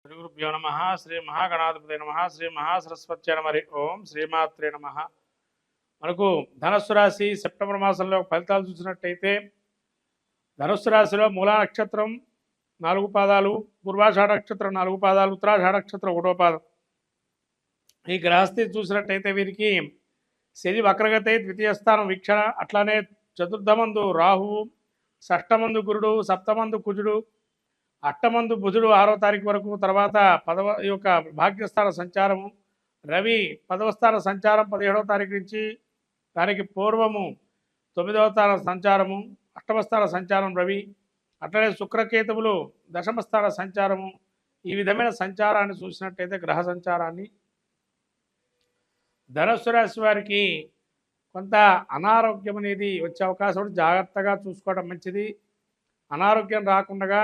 శ్రీ గురుభ్యో నమ శ్రీ మహాగణాధిపతి నమ శ్రీ మహాసరస్వత్య నమ ఓం శ్రీమాత్రే నమ. మనకు ధనస్సు రాశి సెప్టెంబర్ మాసంలో ఫలితాలు చూసినట్టయితే ధనుస్సు రాశిలో మూలా నక్షత్రం 4 పాదాలు, పూర్వాషాఢ నక్షత్రం 4 పాదాలు, ఉత్తరాషాఢ నక్షత్రం 1వ పాదం. ఈ గ్రహస్థితి చూసినట్టయితే వీరికి శని వక్రగతి, ద్వితీయ స్థానం వీక్షణ, అట్లానే చతుర్థమందు రాహువు, షష్టమందు గురుడు, సప్తమందు కుజుడు, అష్టమందు బుధుడు 6వ తారీఖు వరకు, తర్వాత భాగ్యస్థాన సంచారము రవి 10వ స్థాన సంచారం 17వ తారీఖు నుంచి, దానికి పూర్వము 9వ స్థాన సంచారము, 8వ స్థాన సంచారం రవి, అట్లనే శుక్రకేతువులు 10వ స్థాన సంచారము. ఈ విధమైన సంచారాన్ని చూసినట్టయితే గ్రహ సంచారాన్ని ధనుస్సు రాశి వారికి కొంత అనారోగ్యం అనేది వచ్చే అవకాశం ఉంది. జాగ్రత్తగా చూసుకోవడం మంచిది. అనారోగ్యం రాకుండా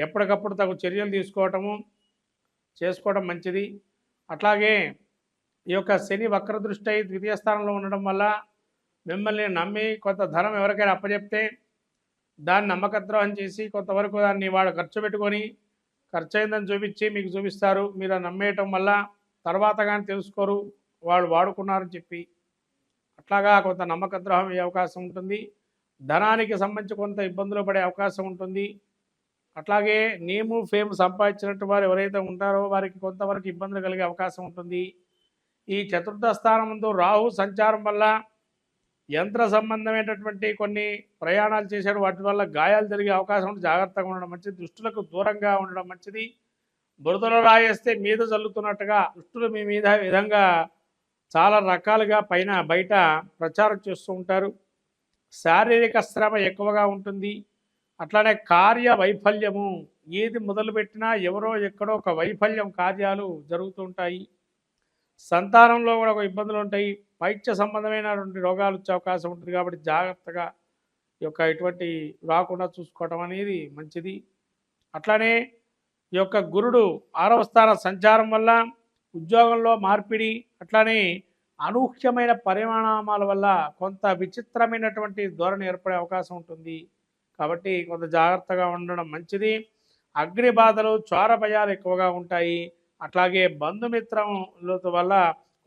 ఎప్పటికప్పుడు తగు చర్యలు చేసుకోవడం మంచిది. అట్లాగే ఈ యొక్క శని వక్రదృష్టి ద్వితీయ స్థానంలో ఉండడం వల్ల మిమ్మల్ని నమ్మి కొంత ధనం ఎవరికైనా అప్పచెప్తే దాన్ని నమ్మకద్రోహం చేసి కొంతవరకు దాన్ని వాడు ఖర్చు పెట్టుకొని ఖర్చు అయిందని చూపించి మీకు చూపిస్తారు. మీరు నమ్మేయటం వల్ల తర్వాత కానీ తెలుసుకోరు వాళ్ళు వాడుకున్నారని చెప్పి. అట్లాగా కొంత నమ్మకద్రోహం అయ్యే అవకాశం ఉంటుంది. ధనానికి సంబంధించి కొంత ఇబ్బందులు పడే అవకాశం ఉంటుంది. అట్లాగే నేము ఫేమ్ సంపాదించినట్టు వారు ఎవరైతే ఉంటారో వారికి కొంతవరకు ఇబ్బందులు కలిగే అవకాశం ఉంటుంది. ఈ చతుర్థ స్థానంలో రాహు సంచారం వల్ల యంత్ర సంబంధమైనటువంటి కొన్ని ప్రయాణాలు చేశారు, వాటి వల్ల గాయాలు జరిగే అవకాశం ఉంటుంది. జాగ్రత్తగా ఉండడం మంచిది. దుష్టులకు దూరంగా ఉండడం మంచిది. బురదలో రాయేస్తే మీద చల్లుతున్నట్టుగా దుష్టులు మీ మీద విధంగా చాలా రకాలుగా బయట ప్రచారం చేస్తూ ఉంటారు. శారీరక శ్రమ ఎక్కువగా ఉంటుంది. అట్లానే కార్య వైఫల్యము, ఏది మొదలుపెట్టినా ఎవరో ఎక్కడో ఒక వైఫల్యం కార్యాలు జరుగుతూ ఉంటాయి. సంతానంలో కూడా ఒక ఇబ్బందులు ఉంటాయి. పైత్య సంబంధమైనటువంటి రోగాలు వచ్చే అవకాశం ఉంటుంది. కాబట్టి జాగ్రత్తగా ఇటువంటి రాకుండా చూసుకోవడం అనేది మంచిది. అట్లానే ఈ యొక్క గురుడు 6వ స్థాన సంచారం వల్ల ఉద్యోగంలో మార్పిడి, అట్లానే అనూహ్యమైన పరిణామాల వల్ల కొంత విచిత్రమైనటువంటి ధోరణి ఏర్పడే అవకాశం ఉంటుంది. కాబట్టి కొంత జాగ్రత్తగా ఉండడం మంచిది. అగ్ని బాధలు, చోర భయాలు ఎక్కువగా ఉంటాయి. అట్లాగే బంధుమిత్రుల వల్ల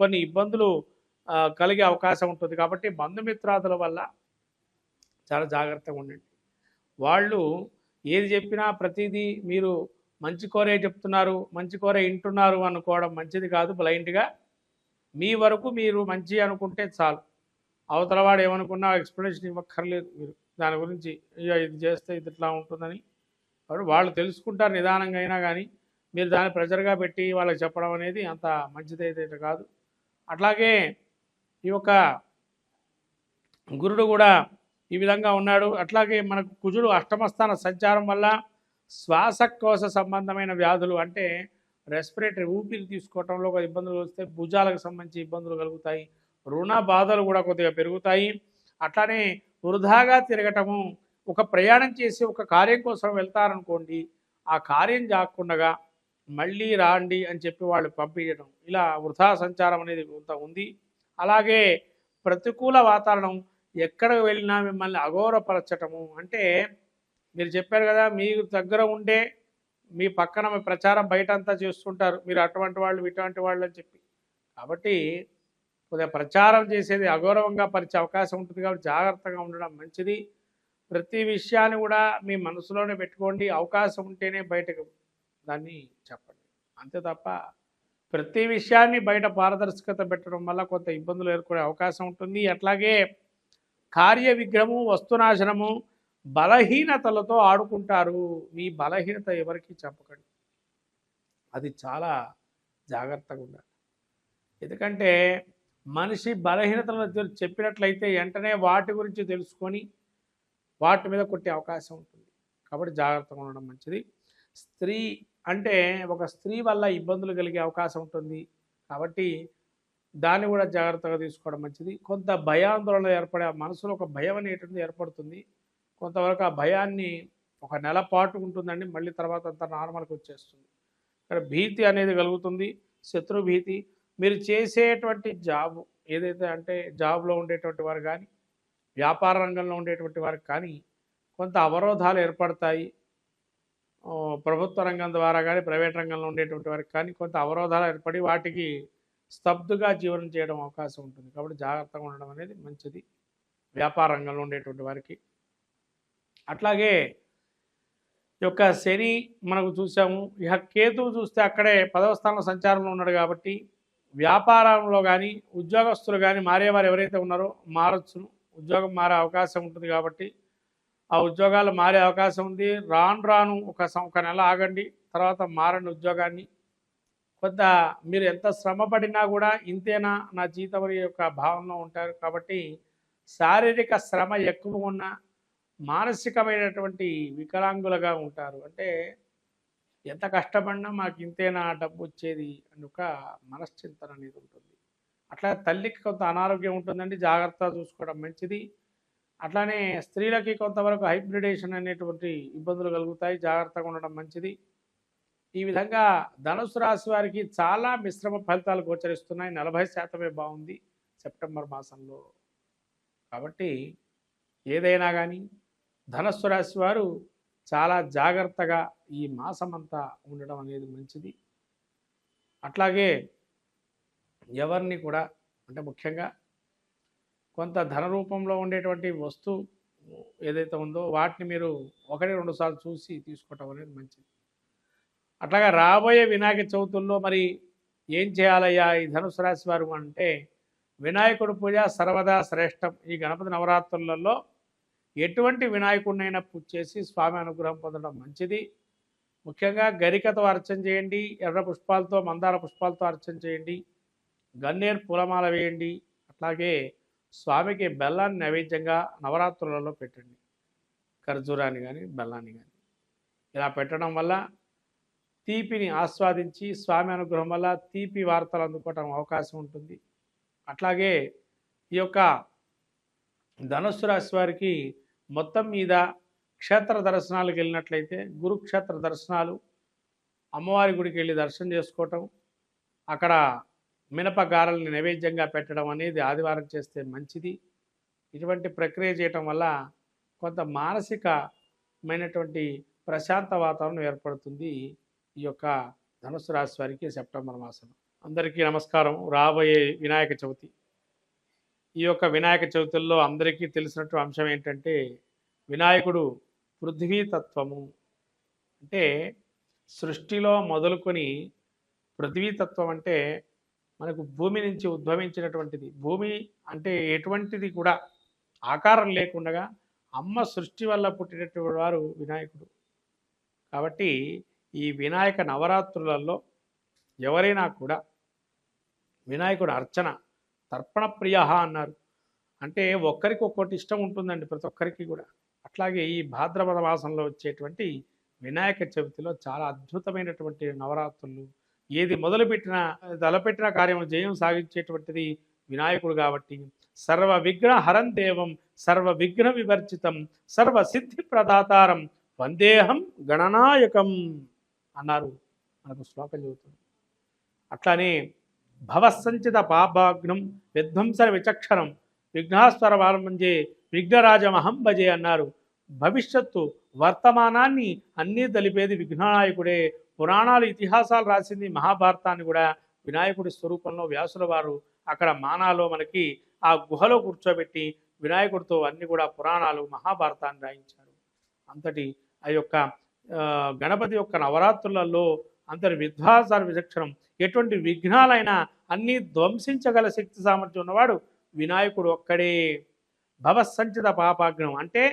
కొన్ని ఇబ్బందులు కలిగే అవకాశం ఉంటుంది. కాబట్టి బంధుమిత్రాదుల వల్ల చాలా జాగ్రత్తగా ఉండండి. వాళ్ళు ఏది చెప్పినా ప్రతిదీ మీరు మంచి కోరే చెప్తున్నారు, మంచి కోరే వింటున్నారు అనుకోవడం మంచిది కాదు. బ్లైండ్గా మీ వరకు మీరు మంచి అనుకుంటే చాలు. అవతలవాడు ఏమనుకున్నా ఎక్స్ప్లెనేషన్ ఇవ్వక్కర్లేదు. మీరు దాని గురించి ఇది చేస్తే ఇది ఇట్లా ఉంటుందని వాళ్ళు తెలుసుకుంటారు నిదానంగా అయినా. కానీ మీరు దాన్ని ప్రెజర్గా పెట్టి వాళ్ళకి చెప్పడం అనేది అంత మంచిదైతే కాదు. అట్లాగే ఈ యొక్క గురుడు కూడా ఈ విధంగా ఉన్నాడు. అట్లాగే మనకు కుజుడు 8వ స్థాన సంచారం వల్ల శ్వాసకోశ సంబంధమైన వ్యాధులు, అంటే రెస్పిరేటరీ ఊపిరి తీసుకోవటంలో ఒక ఇబ్బందులు వస్తే భుజాలకు సంబంధించి ఇబ్బందులు కలుగుతాయి. రుణ బాధలు కూడా కొద్దిగా పెరుగుతాయి. అట్లానే వృధాగా తిరగటము, ఒక ప్రయాణం చేసి ఒక కార్యం కోసం వెళ్తారనుకోండి, ఆ కార్యం జాకుండా మళ్ళీ రాండి అని చెప్పి వాళ్ళు పంపించడం, ఇలా వృధా సంచారం అనేది కొంత ఉంది. అలాగే ప్రతికూల వాతావరణం, ఎక్కడికి వెళ్ళినా మిమ్మల్ని అఘోరపరచటము, అంటే మీరు చెప్పారు కదా మీకు దగ్గర ఉండే మీ పక్కన మీ ప్రచారం బయట అంతా చేస్తుంటారు, మీరు అటువంటి వాళ్ళు ఇటువంటి వాళ్ళు అని చెప్పి. కాబట్టి కొద్దిగా ప్రచారం చేసేది అగౌరవంగా పరిచే అవకాశం ఉంటుంది. కాబట్టి జాగ్రత్తగా ఉండడం మంచిది. ప్రతి విషయాన్ని కూడా మీ మనసులోనే పెట్టుకోండి. అవకాశం ఉంటేనే బయటకు దాన్ని చెప్పండి, అంతే తప్ప ప్రతి విషయాన్ని బయట పారదర్శకత పెట్టడం వల్ల కొంత ఇబ్బందులు ఎదుర్కొనే అవకాశం ఉంటుంది. అట్లాగే కార్య విగ్రహము, వస్తునాశనము, బలహీనతలతో ఆడుకుంటారు. మీ బలహీనత ఎవరికి చెప్పకండి, అది చాలా జాగ్రత్తగా ఉండాలి. ఎందుకంటే మనిషి బలహీనతలను చెప్పినట్లయితే వెంటనే వాటి గురించి తెలుసుకొని వాటి మీద కొట్టే అవకాశం ఉంటుంది. కాబట్టి జాగ్రత్తగా ఉండడం మంచిది. స్త్రీ అంటే ఒక స్త్రీ వల్ల ఇబ్బందులు కలిగే అవకాశం ఉంటుంది. కాబట్టి దాన్ని కూడా జాగ్రత్తగా తీసుకోవడం మంచిది. కొంత భయాందోళన ఏర్పడే మనసులో ఒక భయం అనేటువంటిది ఏర్పడుతుంది. కొంతవరకు ఆ భయాన్ని ఒక నెల పాటు ఉంటుందండి, మళ్ళీ తర్వాత అంతా నార్మల్కి వచ్చేస్తుంది. ఇక్కడ భీతి అనేది కలుగుతుంది, శత్రు భీతి. మీరు చేసేటువంటి జాబ్ ఏదైతే, అంటే జాబ్లో ఉండేటువంటి వారు కానీ వ్యాపార రంగంలో ఉండేటువంటి వారికి కానీ కొంత అవరోధాలు ఏర్పడతాయి. ప్రభుత్వ రంగం ద్వారా కానీ ప్రైవేట్ రంగంలో ఉండేటువంటి వారికి కానీ కొంత అవరోధాలు ఏర్పడి వాటికి స్తబ్దుగా జీవనం చేయడం అవకాశం ఉంటుంది. కాబట్టి జాగ్రత్తగా ఉండడం అనేది మంచిది వ్యాపార రంగంలో ఉండేటువంటి వారికి. అట్లాగే ఈ యొక్క శని మనకు చూసాము. ఇక కేతువు చూస్తే అక్కడే 10వ స్థానంలో సంచారంలో ఉన్నాడు కాబట్టి వ్యాపారంలో కానీ ఉద్యోగస్తులు కానీ మారేవారు ఎవరైతే ఉన్నారో మారొచ్చును. ఉద్యోగం మారే అవకాశం ఉంటుంది కాబట్టి ఆ ఉద్యోగాలు మారే అవకాశం ఉంది. రాను రాను ఒక నెల ఆగండి, తర్వాత మారండి ఉద్యోగాన్ని. కొంత మీరు ఎంత శ్రమ పడినా కూడా ఇంతేనా నా జీతం యొక్క భావనలో ఉంటారు. కాబట్టి శారీరక శ్రమ ఎక్కువ ఉన్న మానసికమైనటువంటి వికలాంగులుగా ఉంటారు. అంటే ఎంత కష్టపడినా మాకు ఇంతేనా డబ్బు వచ్చేది అని ఒక మనశ్చింతన అనేది ఉంటుంది. అట్లా తల్లికి కొంత అనారోగ్యం ఉంటుందండి, జాగ్రత్తగా చూసుకోవడం మంచిది. అట్లానే స్త్రీలకి కొంతవరకు హైబ్రిడేషన్ అనేటువంటి ఇబ్బందులు కలుగుతాయి, జాగ్రత్తగా ఉండడం మంచిది. ఈ విధంగా ధనుసు రాశి వారికి చాలా మిశ్రమ ఫలితాలు గోచరిస్తున్నాయి. 40% బాగుంది సెప్టెంబర్ మాసంలో. కాబట్టి ఏదైనా కానీ ధనుస్సు రాశి వారు చాలా జాగ్రత్తగా ఈ మాసమంతా ఉండడం అనేది మంచిది. అట్లాగే ఎవరిని కూడా అంటే ముఖ్యంగా కొంత ధన రూపంలో ఉండేటువంటి వస్తువు ఏదైతే ఉందో వాటిని మీరు 1-2 సార్లు చూసి తీసుకోవటం అనేది మంచిది. అట్లాగా రాబోయే వినాయక చవితుల్లో మరి ఏం చేయాలయ్యా ఈ ధనుసు రాశి వారు అంటే, వినాయకుడి పూజ సర్వదా శ్రేష్టం. ఈ గణపతి నవరాత్రులలో ఎటువంటి వినాయకుడినైనా పూజ చేసి స్వామి అనుగ్రహం పొందడం మంచిది. ముఖ్యంగా గరికతో అర్చన చేయండి, ఎర్ర పుష్పాలతో మందార పుష్పాలతో అర్చన చేయండి, గన్నేరు పూలమాల వేయండి. అట్లాగే స్వామికి బెల్లాన్ని నైవేద్యంగా నవరాత్రులలో పెట్టండి, ఖర్జూరాన్ని కానీ బెల్లాన్ని కానీ. ఇలా పెట్టడం వల్ల తీపిని ఆస్వాదించి స్వామి అనుగ్రహం వల్ల తీపి వార్తలు అందుకోవటం అవకాశం ఉంటుంది. అట్లాగే ఈ యొక్క ధనుస్సు రాశి వారికి మొత్తం మీద క్షేత్ర దర్శనాలకు వెళ్ళినట్లయితే గురుక్షేత్ర దర్శనాలు, అమ్మవారి గుడికి వెళ్ళి దర్శనం చేసుకోవటం, అక్కడ మినప గారెల్ని నైవేద్యంగా పెట్టడం అనేది ఆదివారం చేస్తే మంచిది. ఇటువంటి ప్రక్రియ చేయటం వల్ల కొంత మానసికమైనటువంటి ప్రశాంత వాతావరణం ఏర్పడుతుంది ఈ యొక్క ధనుసు రాశి వారికి సెప్టెంబర్ మాసం. అందరికీ నమస్కారం. రాబోయే వినాయక చవితి, ఈ యొక్క వినాయక చవితుల్లో అందరికీ తెలిసినట్టు అంశం ఏంటంటే వినాయకుడు పృథ్వీతత్వము. అంటే సృష్టిలో మొదలుకొని పృథ్వీతత్వం అంటే మనకు భూమి నుంచి ఉద్భవించినటువంటిది. భూమి అంటే ఎటువంటిది కూడా ఆకారం లేకుండా అమ్మ సృష్టి వల్ల పుట్టినటువంటి వారు వినాయకుడు. కాబట్టి ఈ వినాయక నవరాత్రులలో ఎవరైనా కూడా వినాయకుడు అర్చన తర్పణ ప్రియ అన్నారు. అంటే ఒక్కరికి ఒక్కొక్కటి ఇష్టం ఉంటుందండి ప్రతి ఒక్కరికి కూడా. అట్లాగే ఈ భాద్రపద మాసంలో వచ్చేటువంటి వినాయక చవితిలో చాలా అద్భుతమైనటువంటి నవరాత్రులు. ఏది మొదలుపెట్టినా తలపెట్టిన కార్యం జయం సాగించేటువంటిది వినాయకుడు. కాబట్టి సర్వ విఘ్న హరం దేవం సర్వ విఘ్న వివర్జితం సర్వ సిద్ధి ప్రదాతారం వందేహం గణనాయకం అన్నారు, మనకు శ్లోకం చెబుతుంది. అట్లానే భవసంచిత పాపాగ్నం విధ్వంసర విచక్షణం విఘ్నాస్వర వారంభంజే విఘ్నరాజమహం భజే అన్నారు. భవిష్యత్తు వర్తమానాన్ని అన్నీ తెలిపేది విఘ్ననాయకుడే. పురాణాలు ఇతిహాసాలు రాసింది మహాభారతాన్ని కూడా వినాయకుడి స్వరూపంలో వ్యాసుల వారు అక్కడ మానాలో మనకి ఆ గుహలో కూర్చోబెట్టి వినాయకుడితో అన్ని కూడా పురాణాలు మహాభారతాన్ని రాయించారు. అంతటి ఆ యొక్క గణపతి యొక్క నవరాత్రులలో అంతటి విధ్వాసార విచక్షణం, ఎటువంటి విఘ్నాలైనా అన్నీ ధ్వంసించగల శక్తి సామర్థ్యం ఉన్నవాడు వినాయకుడు ఒక్కడే. భవసంచిత పాపాగ్నం అంటే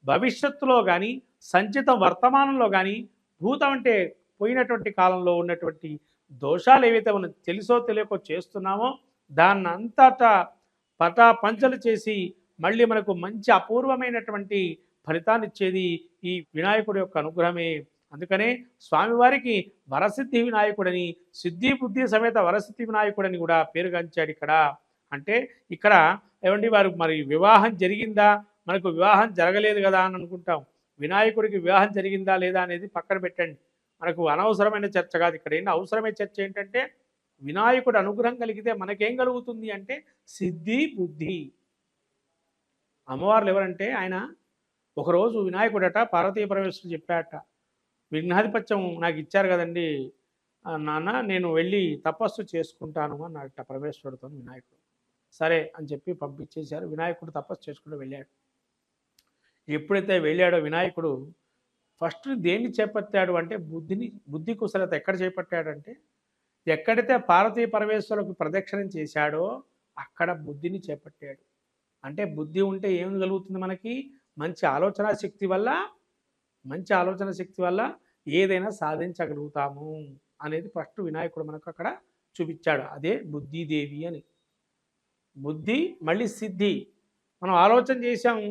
భవిష్యత్తులో కానీ సంచిత వర్తమానంలో కానీ భూతం అంటే పోయినటువంటి కాలంలో ఉన్నటువంటి దోషాలు ఏవైతే మనం తెలుసో తెలియకో చేస్తున్నామో దాన్నంతటా పటాపంచలు చేసి మళ్ళీ మనకు మంచి అపూర్వమైనటువంటి ఫలితాన్ని ఇచ్చేది ఈ వినాయకుడి యొక్క అనుగ్రహమే. అందుకనే స్వామివారికి వరసిద్ధి వినాయకుడని, సిద్ధి బుద్ధి సమేత వరసిద్ధి వినాయకుడని కూడా పేరుగాంచాడు ఇక్కడ. అంటే ఇక్కడ ఏమండి వారు మరి వివాహం జరిగిందా, మనకు వివాహం జరగలేదు కదా అని అనుకుంటాం. వినాయకుడికి వివాహం జరిగిందా లేదా అనేది పక్కన పెట్టండి, మనకు అనవసరమైన చర్చ కాదు. ఇక్కడ ఏంటి అవసరమైన చర్చ ఏంటంటే వినాయకుడు అనుగ్రహం కలిగితే మనకేం కలుగుతుంది అంటే సిద్ధి బుద్ధి. అమ్మవార్లు ఎవరంటే ఆయన ఒకరోజు వినాయకుడట పార్వతీ పరమేశ్వరుడు చెప్పాట, విఘ్నాధిపత్యం నాకు ఇచ్చారు కదండి నాన్న, నేను వెళ్ళి తపస్సు చేసుకుంటాను అన్నట్ట పరమేశ్వరుడితో వినాయకుడు. సరే అని చెప్పి పంపించేశారు. వినాయకుడు తపస్సు చేసుకుంటూ వెళ్ళాడు. ఎప్పుడైతే వెళ్ళాడో వినాయకుడు ఫస్ట్ దేన్ని చేపట్టాడు అంటే బుద్ధి కుశలత ఎక్కడ చేపట్టాడంటే, ఎక్కడైతే పార్వతీ పరమేశ్వరులకు ప్రదక్షిణం చేశాడో అక్కడ బుద్ధిని చేపట్టాడు. అంటే బుద్ధి ఉంటే ఏం కలుగుతుంది మనకి? మంచి ఆలోచన శక్తి వల్ల ఏదైనా సాధించగలుగుతాము అనేది ఫస్ట్ వినాయకుడు మనకు అక్కడ చూపించాడు. అదే బుద్ధిదేవి అని. బుద్ధి మళ్ళీ సిద్ధి. మనం ఆలోచన చేశాము,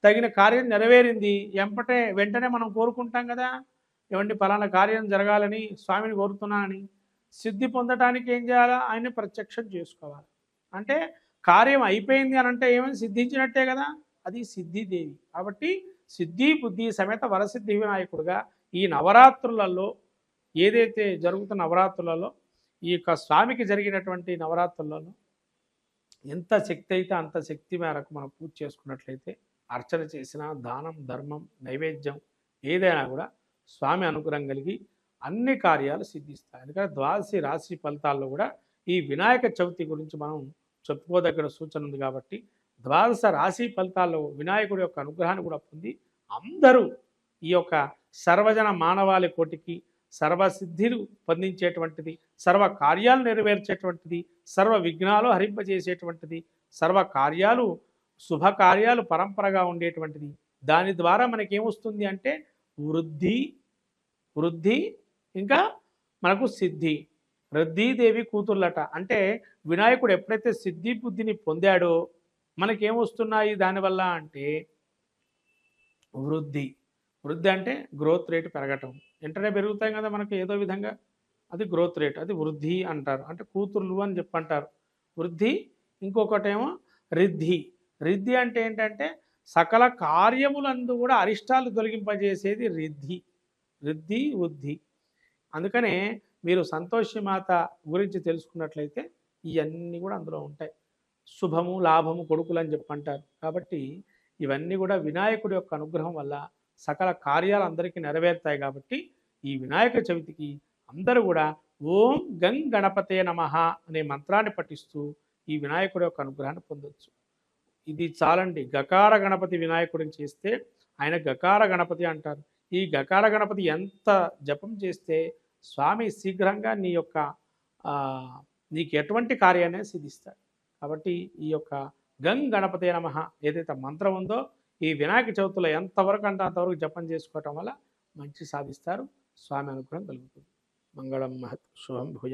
తగిన కార్యం నెరవేరింది, వెంటనే మనం కోరుకుంటాం కదా, ఏమండి ఫలానా కార్యం జరగాలని స్వామిని కోరుతున్నానని. సిద్ధి పొందటానికి ఏం చేయాలా? ఆయన్ని ప్రత్యక్షం చేసుకోవాలి. అంటే కార్యం అయిపోయింది అని అంటే ఏమైనా సిద్ధించినట్టే కదా, అది సిద్ధిదేవి. కాబట్టి సిద్ధి బుద్ధి సమేత వరసిద్ధి వినాయకుడుగా ఈ నవరాత్రులలో ఏదైతే జరుగుతున్న నవరాత్రులలో ఈ యొక్క స్వామికి జరిగినటువంటి నవరాత్రులలో ఎంత శక్తి అయితే అంత శక్తి మేరకు మనం పూజ చేసుకున్నట్లయితే, అర్చన చేసిన దానం ధర్మం నైవేద్యం ఏదైనా కూడా స్వామి అనుగ్రహం కలిగి అన్ని కార్యాలు సిద్ధిస్తాయి. అందుకని ద్వాదశి రాశి ఫలితాల్లో కూడా ఈ వినాయక చవితి గురించి మనం చెప్పుకోదగిన సూచన ఉంది. కాబట్టి ద్వాదశ రాశి ఫలితాల్లో వినాయకుడి యొక్క అనుగ్రహాన్ని కూడా పొంది అందరూ ఈ యొక్క సర్వజన మానవాళి కోటికి సర్వసిద్ధిలు పొందించేటువంటిది, సర్వ కార్యాలు నెరవేర్చేటువంటిది, సర్వ విఘ్నాలు హరింపజేసేటువంటిది, సర్వ కార్యాలు శుభకార్యాలు పరంపరగా ఉండేటువంటిది. దాని ద్వారా మనకేమొస్తుంది అంటే వృద్ధి ఇంకా మనకు సిద్ధి. వృద్ధిదేవి కూతుర్లట. అంటే వినాయకుడు ఎప్పుడైతే సిద్ధి బుద్ధిని పొందాడో మనకేమొస్తున్నాయి దానివల్ల అంటే వృద్ధి అంటే గ్రోత్ రేట్ పెరగటం. వెంటనే పెరుగుతాయి కదా మనకు ఏదో విధంగా, అది గ్రోత్ రేట్, అది వృద్ధి అంటారు. అంటే కూతుర్లు అని చెప్పంటారు వృద్ధి. ఇంకొకటేమో రిద్ధి అంటే ఏంటంటే సకల కార్యములందు కూడా అరిష్టాలు తొలగింపజేసేది వృద్ధి. అందుకనే మీరు సంతోషిమాత గురించి తెలుసుకున్నట్లయితే ఇవన్నీ కూడా అందులో ఉంటాయి. శుభము లాభము కొడుకులు అని చెప్పంటారు. కాబట్టి ఇవన్నీ కూడా వినాయకుడి యొక్క అనుగ్రహం వల్ల సకల కార్యాలు అందరికీ నెరవేరుతాయి. కాబట్టి ఈ వినాయక చవితికి అందరూ కూడా ఓం గం గణపతే నమః అనే మంత్రాన్ని పఠిస్తూ ఈ వినాయకుడి యొక్క అనుగ్రహాన్ని పొందొచ్చు. ఇది చాలండి. గకార గణపతి వినాయకుడిని చేస్తే ఆయన గకార గణపతి అంటారు. ఈ గకార గణపతి ఎంత జపం చేస్తే స్వామి శీఘ్రంగా నీకు ఎటువంటి కార్యాన్ని సిద్ధిస్తాడు. కాబట్టి ఈ యొక్క గం గణపతే నమః ఏదైతే మంత్రం ఉందో ఈ వినాయక చవితిలో ఎంతవరకు అంటే అంతవరకు జపం చేసుకోవటం వల్ల మంచి సాధిస్తారు. స్వామి అనుగ్రహం కలుగుతుంది. మంగళం మహత్ శుభం భూయా.